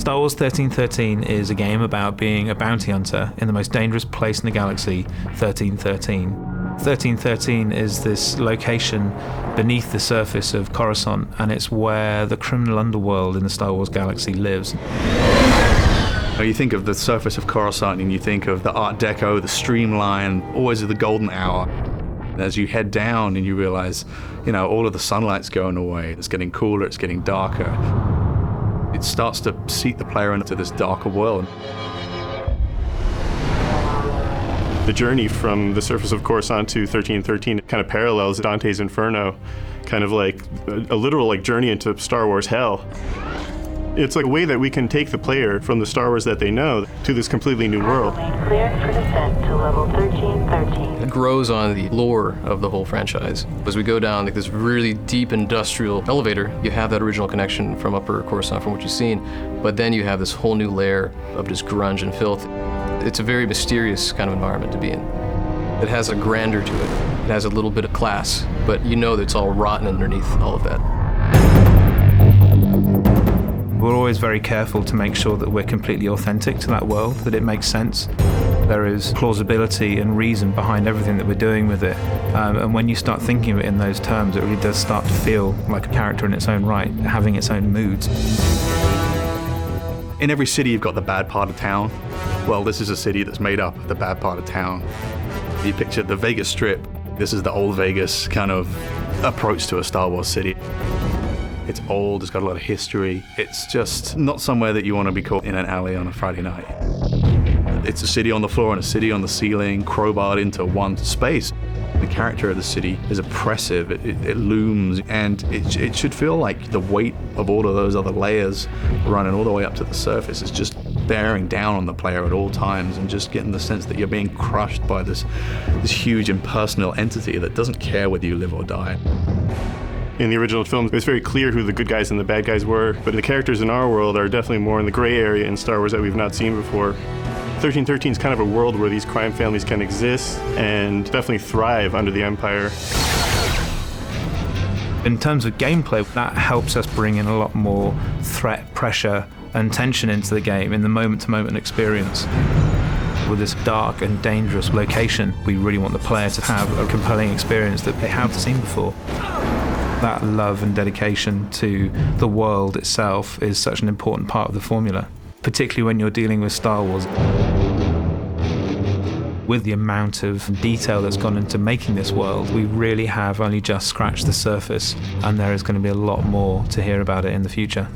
Star Wars 1313 is a game about being a bounty hunter in the most dangerous place in the galaxy, 1313. 1313 is this location beneath the surface of Coruscant, and it's where the criminal underworld in the Star Wars galaxy lives. You think of the surface of Coruscant and you think of the Art Deco, the streamline, always the golden hour. As you head down and you realize, all of the sunlight's going away, it's getting cooler, it's getting darker. It starts to seat the player into this darker world. The journey from the surface of Coruscant to 1313 kind of parallels Dante's Inferno, kind of like a literal journey into Star Wars hell. It's like a way that we can take the player from the Star Wars that they know to this completely new world. Cleared for descent to level 1313. It grows on the lore of the whole franchise. As we go down this really deep industrial elevator, you have that original connection from Upper Coruscant from what you've seen, but then you have this whole new layer of just grunge and filth. It's a very mysterious kind of environment to be in. It has a grandeur to it. It has a little bit of class, but you know that it's all rotten underneath all of that. We're always very careful to make sure that we're completely authentic to that world, that it makes sense. There is plausibility and reason behind everything that we're doing with it. And when you start thinking of it in those terms, it really does start to feel like a character in its own right, having its own moods. In every city, you've got the bad part of town. Well, this is a city that's made up of the bad part of town. You picture the Vegas Strip. This is the old Vegas kind of approach to a Star Wars city. It's old, it's got a lot of history. It's just not somewhere that you want to be caught in an alley on a Friday night. It's a city on the floor and a city on the ceiling, crowbarred into one space. The character of the city is oppressive, it looms, and it should feel like the weight of all of those other layers running all the way up to the surface is just bearing down on the player at all times, and just getting the sense that you're being crushed by this huge impersonal entity that doesn't care whether you live or die. In the original film, it was very clear who the good guys and the bad guys were, but the characters in our world are definitely more in the gray area in Star Wars that we've not seen before. 1313 is kind of a world where these crime families can exist and definitely thrive under the Empire. In terms of gameplay, that helps us bring in a lot more threat, pressure, and tension into the game in the moment-to-moment experience. With this dark and dangerous location, we really want the player to have a compelling experience that they haven't seen before. That love and dedication to the world itself is such an important part of the formula, particularly when you're dealing with Star Wars. With the amount of detail that's gone into making this world, we really have only just scratched the surface, and there is going to be a lot more to hear about it in the future.